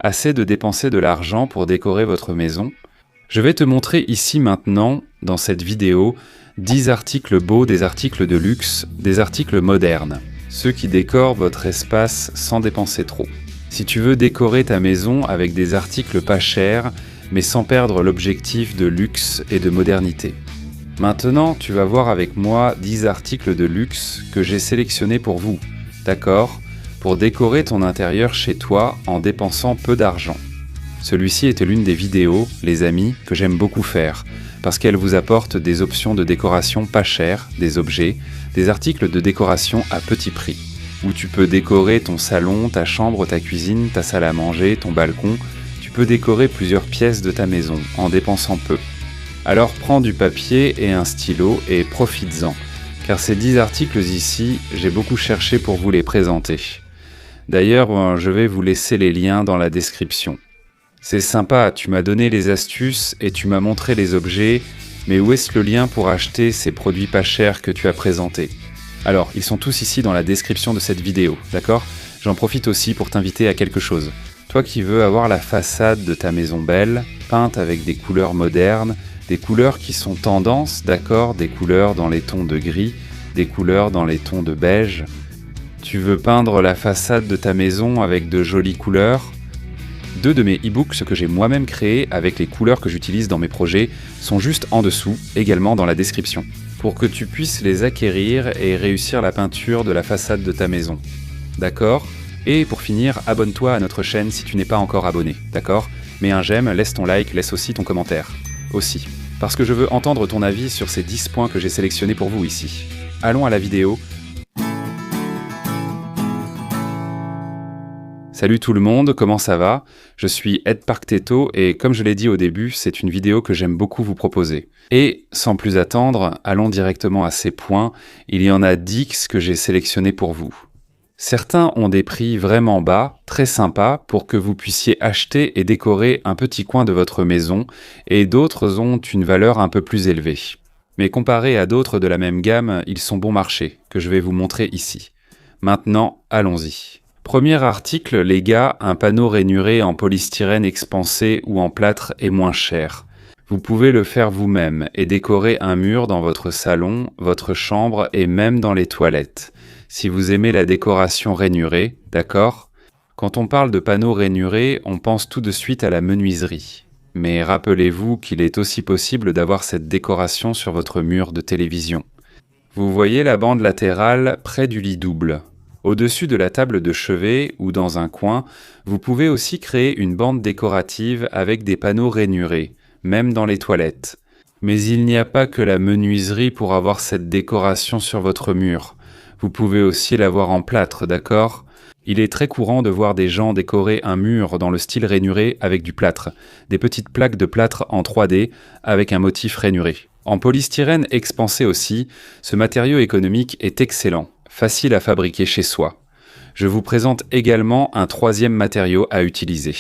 Assez de dépenser de l'argent pour décorer votre maison? Je vais te montrer ici maintenant, dans cette vidéo, 10 articles beaux, des articles de luxe, des articles modernes. Ceux qui décorent votre espace sans dépenser trop. Si tu veux décorer ta maison avec des articles pas chers, mais sans perdre l'objectif de luxe et de modernité. Maintenant, tu vas voir avec moi 10 articles de luxe que j'ai sélectionnés pour vous, d'accord? Pour décorer ton intérieur chez toi en dépensant peu d'argent. Celui-ci était l'une des vidéos, les amis, que j'aime beaucoup faire, parce qu'elle vous apporte des options de décoration pas chères, des objets, des articles de décoration à petit prix, où tu peux décorer ton salon, ta chambre, ta cuisine, ta salle à manger, ton balcon. Tu peux décorer plusieurs pièces de ta maison en dépensant peu. Alors prends du papier et un stylo et profites-en, car ces 10 articles ici, j'ai beaucoup cherché pour vous les présenter. D'ailleurs, je vais vous laisser les liens dans la description. C'est sympa, tu m'as donné les astuces et tu m'as montré les objets, mais où est-ce le lien pour acheter ces produits pas chers que tu as présentés? Alors, ils sont tous ici dans la description de cette vidéo, d'accord? J'en profite aussi pour t'inviter à quelque chose. Toi qui veux avoir la façade de ta maison belle, peinte avec des couleurs modernes, des couleurs qui sont tendance, d'accord? Des couleurs dans les tons de gris, des couleurs dans les tons de beige. Tu veux peindre la façade de ta maison avec de jolies couleurs? 2 de mes e-books que j'ai moi-même créés avec les couleurs que j'utilise dans mes projets sont juste en dessous, également dans la description, pour que tu puisses les acquérir et réussir la peinture de la façade de ta maison. D'accord? Et pour finir, abonne-toi à notre chaîne si tu n'es pas encore abonné, d'accord? Mets un j'aime, laisse ton like, laisse aussi ton commentaire. Aussi, parce que je veux entendre ton avis sur ces 10 points que j'ai sélectionnés pour vous ici. Allons à la vidéo. Salut tout le monde, comment ça va? Je suis Ed Parkteto et comme je l'ai dit au début, c'est une vidéo que j'aime beaucoup vous proposer. Et sans plus attendre, allons directement à ces points, il y en a 10 que j'ai sélectionnés pour vous. Certains ont des prix vraiment bas, très sympas, pour que vous puissiez acheter et décorer un petit coin de votre maison, et d'autres ont une valeur un peu plus élevée. Mais comparés à d'autres de la même gamme, ils sont bon marché, que je vais vous montrer ici. Maintenant, allons-y. Premier article, les gars, un panneau rainuré en polystyrène expansé ou en plâtre est moins cher. Vous pouvez le faire vous-même et décorer un mur dans votre salon, votre chambre et même dans les toilettes. Si vous aimez la décoration rainurée, d'accord? Quand on parle de panneaux rainurés, on pense tout de suite à la menuiserie. Mais rappelez-vous qu'il est aussi possible d'avoir cette décoration sur votre mur de télévision. Vous voyez la bande latérale près du lit double. Au-dessus de la table de chevet ou dans un coin, vous pouvez aussi créer une bande décorative avec des panneaux rainurés, même dans les toilettes. Mais il n'y a pas que la menuiserie pour avoir cette décoration sur votre mur. Vous pouvez aussi l'avoir en plâtre, d'accord? Il est très courant de voir des gens décorer un mur dans le style rainuré avec du plâtre, des petites plaques de plâtre en 3D avec un motif rainuré. En polystyrène expansé aussi, ce matériau économique est excellent. Facile à fabriquer chez soi. Je vous présente également un troisième matériau à utiliser.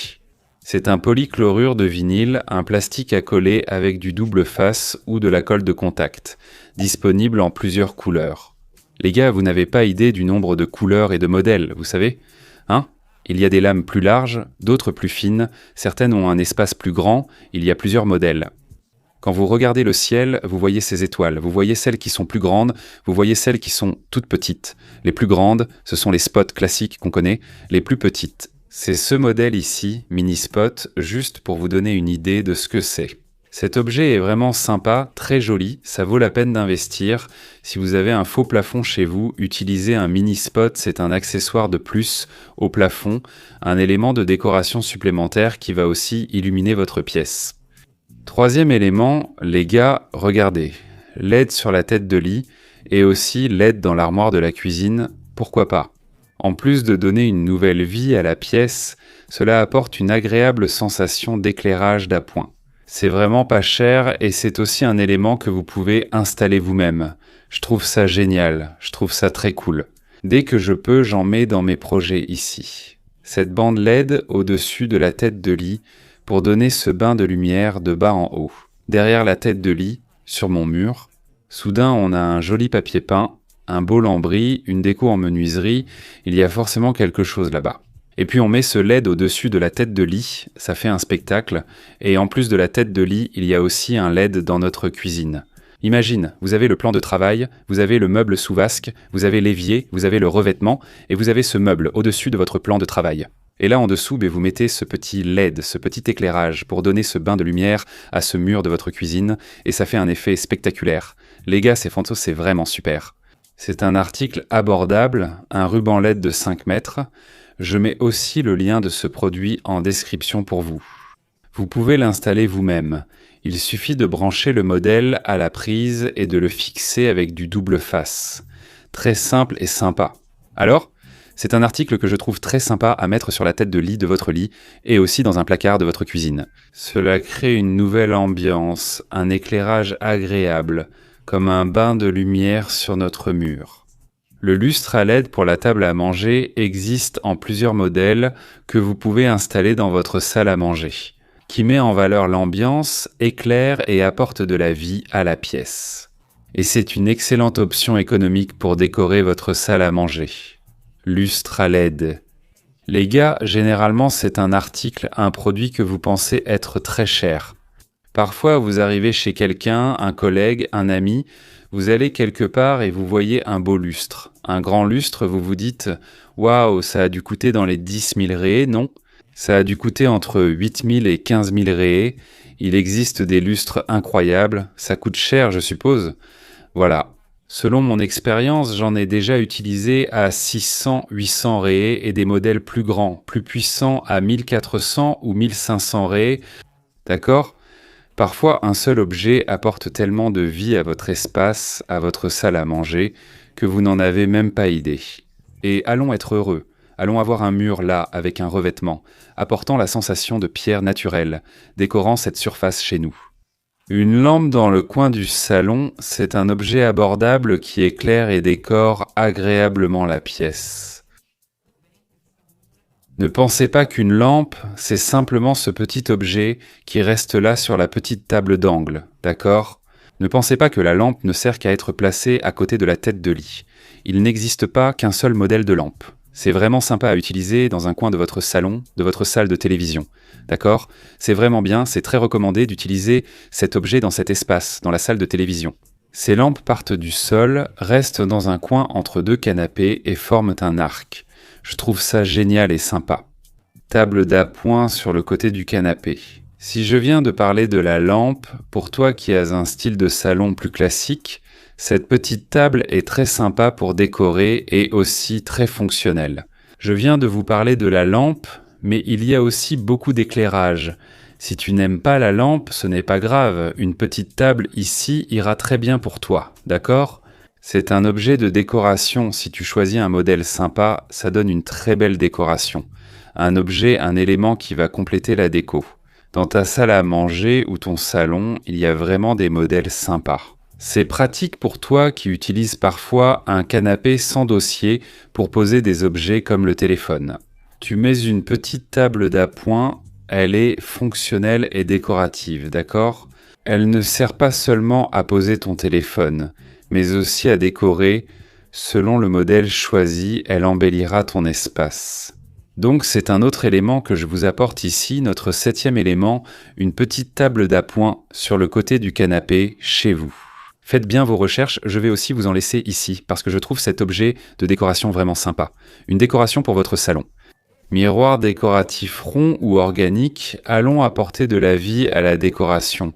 C'est un polychlorure de vinyle, un plastique à coller avec du double face ou de la colle de contact, disponible en plusieurs couleurs. Les gars, vous n'avez pas idée du nombre de couleurs et de modèles, vous savez? Hein? Il y a des lames plus larges, d'autres plus fines, certaines ont un espace plus grand, il y a plusieurs modèles. Quand vous regardez le ciel, vous voyez ces étoiles, vous voyez celles qui sont plus grandes, vous voyez celles qui sont toutes petites. Les plus grandes, ce sont les spots classiques qu'on connaît, les plus petites. C'est ce modèle ici, Mini Spot, juste pour vous donner une idée de ce que c'est. Cet objet est vraiment sympa, très joli, ça vaut la peine d'investir. Si vous avez un faux plafond chez vous, utilisez un Mini Spot, c'est un accessoire de plus au plafond, un élément de décoration supplémentaire qui va aussi illuminer votre pièce. Troisième élément, les gars, regardez, LED sur la tête de lit et aussi LED dans l'armoire de la cuisine, pourquoi pas? En plus de donner une nouvelle vie à la pièce, cela apporte une agréable sensation d'éclairage d'appoint. C'est vraiment pas cher et c'est aussi un élément que vous pouvez installer vous-même. Je trouve ça génial, je trouve ça très cool. Dès que je peux, j'en mets dans mes projets ici. Cette bande LED au-dessus de la tête de lit, pour donner ce bain de lumière de bas en haut. Derrière la tête de lit, sur mon mur, soudain on a un joli papier peint, un beau lambris, une déco en menuiserie, il y a forcément quelque chose là-bas. Et puis on met ce LED au-dessus de la tête de lit, ça fait un spectacle. Et en plus de la tête de lit, il y a aussi un LED dans notre cuisine. Imagine, vous avez le plan de travail, vous avez le meuble sous vasque, vous avez l'évier, vous avez le revêtement, et vous avez ce meuble au-dessus de votre plan de travail. Et là en dessous, vous mettez ce petit LED, ce petit éclairage pour donner ce bain de lumière à ce mur de votre cuisine, et ça fait un effet spectaculaire. Les gars, ces photos, c'est vraiment super. C'est un article abordable, un ruban LED de 5 mètres. Je mets aussi le lien de ce produit en description pour vous. Vous pouvez l'installer vous-même. Il suffit de brancher le modèle à la prise et de le fixer avec du double face. Très simple et sympa. Alors, c'est un article que je trouve très sympa à mettre sur la tête de lit de votre lit et aussi dans un placard de votre cuisine. Cela crée une nouvelle ambiance, un éclairage agréable, comme un bain de lumière sur notre mur. Le lustre à LED pour la table à manger existe en plusieurs modèles que vous pouvez installer dans votre salle à manger, qui met en valeur l'ambiance, éclaire et apporte de la vie à la pièce. Et c'est une excellente option économique pour décorer votre salle à manger. Lustre à LED. Les gars, généralement c'est un article, un produit que vous pensez être très cher. Parfois vous arrivez chez quelqu'un, un collègue, un ami, vous allez quelque part et vous voyez un beau lustre. Un grand lustre, vous vous dites « Waouh, ça a dû coûter dans les 10 000 réés », non ? Ça a dû coûter entre 8 000 et 15 000 réés. Il existe des lustres incroyables. Ça coûte cher, je suppose. Voilà. Selon mon expérience, j'en ai déjà utilisé à 600-800 réés et des modèles plus grands, plus puissants à 1400 ou 1500 réés. D'accord ? Parfois, un seul objet apporte tellement de vie à votre espace, à votre salle à manger, que vous n'en avez même pas idée. Et allons être heureux. Allons avoir un mur là, avec un revêtement, apportant la sensation de pierre naturelle, décorant cette surface chez nous. Une lampe dans le coin du salon, c'est un objet abordable qui éclaire et décore agréablement la pièce. Ne pensez pas qu'une lampe, c'est simplement ce petit objet qui reste là sur la petite table d'angle, d'accord ? Ne pensez pas que la lampe ne sert qu'à être placée à côté de la tête de lit. Il n'existe pas qu'un seul modèle de lampe. C'est vraiment sympa à utiliser dans un coin de votre salon, de votre salle de télévision. D'accord ? C'est vraiment bien, c'est très recommandé d'utiliser cet objet dans cet espace, dans la salle de télévision. Ces lampes partent du sol, restent dans un coin entre deux canapés et forment un arc. Je trouve ça génial et sympa. Table d'appoint sur le côté du canapé. Si je viens de parler de la lampe, pour toi qui as un style de salon plus classique, cette petite table est très sympa pour décorer et aussi très fonctionnelle. Je viens de vous parler de la lampe, mais il y a aussi beaucoup d'éclairage. Si tu n'aimes pas la lampe, ce n'est pas grave, une petite table ici ira très bien pour toi, d'accord ? C'est un objet de décoration, si tu choisis un modèle sympa, ça donne une très belle décoration. Un objet, un élément qui va compléter la déco. Dans ta salle à manger ou ton salon, il y a vraiment des modèles sympas. C'est pratique pour toi qui utilises parfois un canapé sans dossier pour poser des objets comme le téléphone. Tu mets une petite table d'appoint, elle est fonctionnelle et décorative, d'accord ? Elle ne sert pas seulement à poser ton téléphone, mais aussi à décorer. Selon le modèle choisi, elle embellira ton espace. Donc c'est un autre élément que je vous apporte ici, notre 7e élément, une petite table d'appoint sur le côté du canapé chez vous. Faites bien vos recherches, je vais aussi vous en laisser ici, parce que je trouve cet objet de décoration vraiment sympa. Une décoration pour votre salon. Miroir décoratif rond ou organique, allons apporter de la vie à la décoration.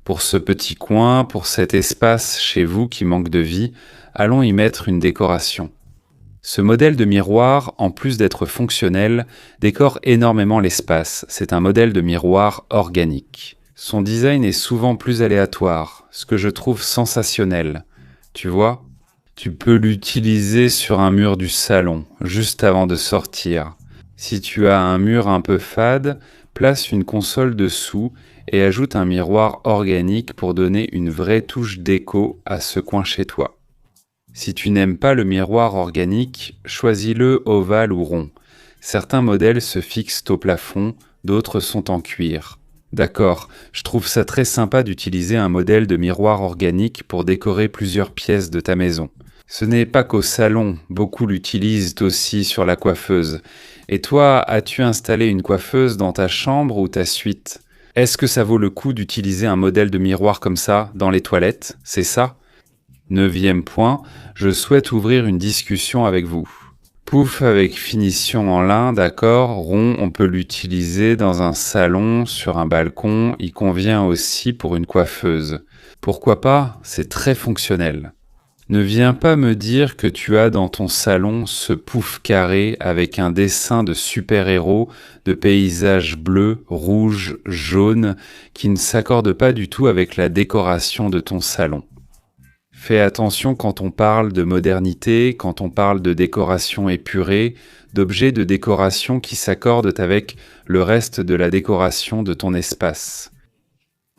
Pour ce petit coin, pour cet espace chez vous qui manque de vie, allons y mettre une décoration. Ce modèle de miroir, en plus d'être fonctionnel, décore énormément l'espace. C'est un modèle de miroir organique. Son design est souvent plus aléatoire, ce que je trouve sensationnel. Tu vois ? Tu peux l'utiliser sur un mur du salon, juste avant de sortir. Si tu as un mur un peu fade, place une console dessous et ajoute un miroir organique pour donner une vraie touche déco à ce coin chez toi. Si tu n'aimes pas le miroir organique, choisis-le ovale ou rond. Certains modèles se fixent au plafond, d'autres sont en cuir. D'accord, je trouve ça très sympa d'utiliser un modèle de miroir organique pour décorer plusieurs pièces de ta maison. Ce n'est pas qu'au salon, beaucoup l'utilisent aussi sur la coiffeuse. Et toi, as-tu installé une coiffeuse dans ta chambre ou ta suite? Est-ce que ça vaut le coup d'utiliser un modèle de miroir comme ça dans les toilettes? C'est ça? 9e point, je souhaite ouvrir une discussion avec vous. Pouf avec finition en lin, d'accord, rond, on peut l'utiliser dans un salon, sur un balcon, il convient aussi pour une coiffeuse. Pourquoi pas? C'est très fonctionnel. Ne viens pas me dire que tu as dans ton salon ce pouf carré avec un dessin de super-héros, de paysages bleus, rouges, jaunes, qui ne s'accorde pas du tout avec la décoration de ton salon. Fais attention quand on parle de modernité, quand on parle de décoration épurée, d'objets de décoration qui s'accordent avec le reste de la décoration de ton espace.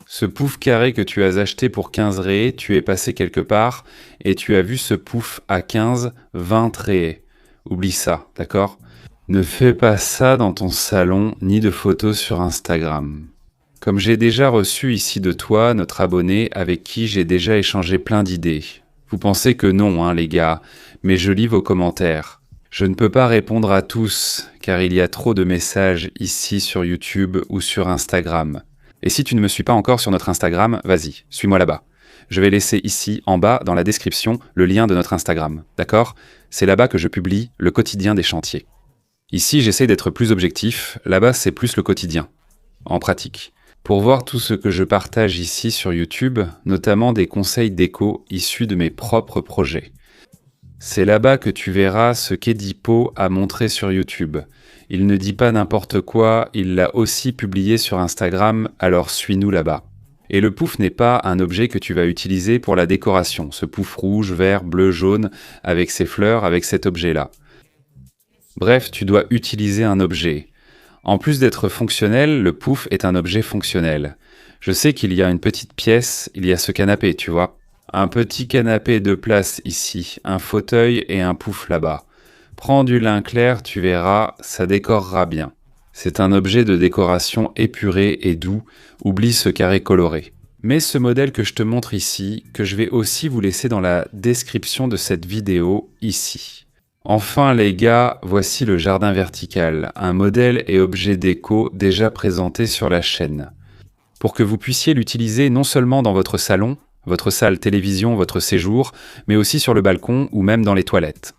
Ce pouf carré que tu as acheté pour 15 réés, tu es passé quelque part et tu as vu ce pouf à 15, 20 réés. Oublie ça, d'accord? Ne fais pas ça dans ton salon ni de photos sur Instagram. Comme j'ai déjà reçu ici de toi, notre abonné, avec qui j'ai déjà échangé plein d'idées. Vous pensez que non, hein, les gars, mais je lis vos commentaires. Je ne peux pas répondre à tous, car il y a trop de messages ici sur YouTube ou sur Instagram. Et si tu ne me suis pas encore sur notre Instagram, vas-y, suis-moi là-bas. Je vais laisser ici, en bas, dans la description, le lien de notre Instagram, d'accord? C'est là-bas que je publie le quotidien des chantiers. Ici, j'essaie d'être plus objectif, là-bas, c'est plus le quotidien, en pratique. Pour voir tout ce que je partage ici sur YouTube, notamment des conseils déco issus de mes propres projets. C'est là-bas que tu verras ce qu'Edipo a montré sur YouTube. Il ne dit pas n'importe quoi, il l'a aussi publié sur Instagram, alors suis-nous là-bas. Et le pouf n'est pas un objet que tu vas utiliser pour la décoration, ce pouf rouge, vert, bleu, jaune, avec ses fleurs, avec cet objet-là. Bref, tu dois utiliser un objet. En plus d'être fonctionnel, le pouf est un objet fonctionnel. Je sais qu'il y a une petite pièce, il y a ce canapé, tu vois. Un petit canapé de place ici, un fauteuil et un pouf là-bas. Prends du lin clair, tu verras, ça décorera bien. C'est un objet de décoration épuré et doux, oublie ce carré coloré. Mais ce modèle que je te montre ici, que je vais aussi vous laisser dans la description de cette vidéo, ici. Enfin les gars, voici le jardin vertical, un modèle et objet déco déjà présenté sur la chaîne. Pour que vous puissiez l'utiliser non seulement dans votre salon, votre salle télévision, votre séjour, mais aussi sur le balcon ou même dans les toilettes.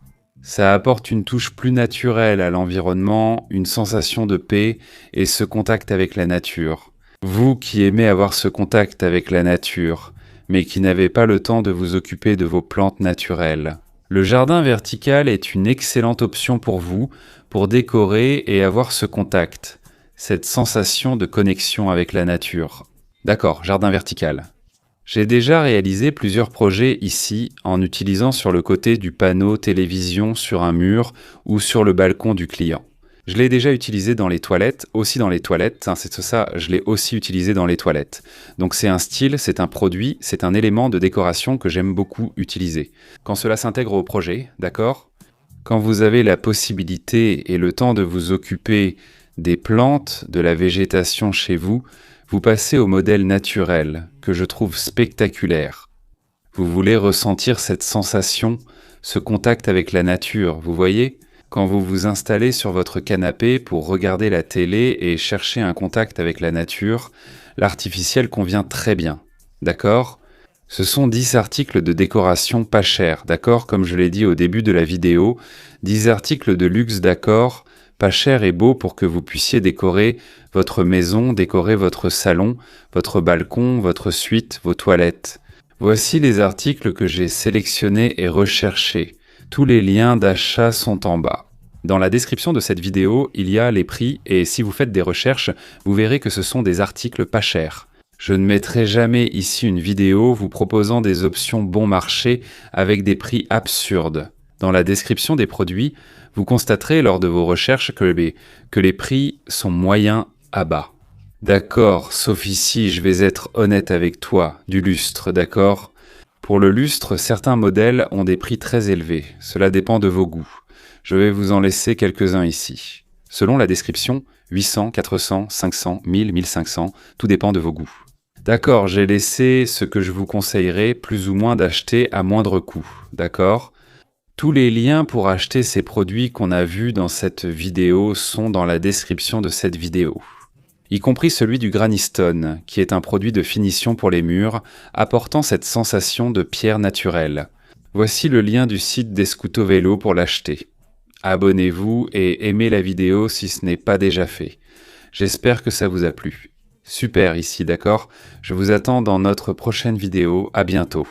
Ça apporte une touche plus naturelle à l'environnement, une sensation de paix et ce contact avec la nature. Vous qui aimez avoir ce contact avec la nature, mais qui n'avez pas le temps de vous occuper de vos plantes naturelles. Le jardin vertical est une excellente option pour vous, pour décorer et avoir ce contact, cette sensation de connexion avec la nature. D'accord, jardin vertical. J'ai déjà réalisé plusieurs projets ici en utilisant sur le côté du panneau télévision sur un mur ou sur le balcon du client. Je l'ai déjà utilisé dans les toilettes, aussi dans les toilettes, hein, c'est ça, je l'ai aussi utilisé dans les toilettes. Donc c'est un style, c'est un produit, c'est un élément de décoration que j'aime beaucoup utiliser. Quand cela s'intègre au projet, d'accord? Quand vous avez la possibilité et le temps de vous occuper des plantes, de la végétation chez vous, vous passez au modèle naturel, que je trouve spectaculaire. Vous voulez ressentir cette sensation, ce contact avec la nature, vous voyez? Quand vous vous installez sur votre canapé pour regarder la télé et chercher un contact avec la nature, l'artificiel convient très bien, d'accord? Ce sont 10 articles de décoration pas chers, d'accord? Comme je l'ai dit au début de la vidéo, 10 articles de luxe, d'accord? Pas cher et beau pour que vous puissiez décorer votre maison, décorer votre salon, votre balcon, votre suite, vos toilettes. Voici les articles que j'ai sélectionnés et recherchés. Tous les liens d'achat sont en bas. Dans la description de cette vidéo, il y a les prix et si vous faites des recherches, vous verrez que ce sont des articles pas chers. Je ne mettrai jamais ici une vidéo vous proposant des options bon marché avec des prix absurdes. Dans la description des produits, vous constaterez lors de vos recherches que les prix sont moyens à bas. D'accord, sauf ici, je vais être honnête avec toi, du lustre, d'accord? Pour le lustre, certains modèles ont des prix très élevés. Cela dépend de vos goûts. Je vais vous en laisser quelques-uns ici. Selon la description, 800, 400, 500, 1000, 1500, tout dépend de vos goûts. D'accord, j'ai laissé ce que je vous conseillerais plus ou moins d'acheter à moindre coût, d'accord? Tous les liens pour acheter ces produits qu'on a vus dans cette vidéo sont dans la description de cette vidéo, y compris celui du Granistone, qui est un produit de finition pour les murs, apportant cette sensation de pierre naturelle. Voici le lien du site d'Escuto Vélo pour l'acheter. Abonnez-vous et aimez la vidéo si ce n'est pas déjà fait. J'espère que ça vous a plu. Super ici, d'accord? Je vous attends dans notre prochaine vidéo. À bientôt.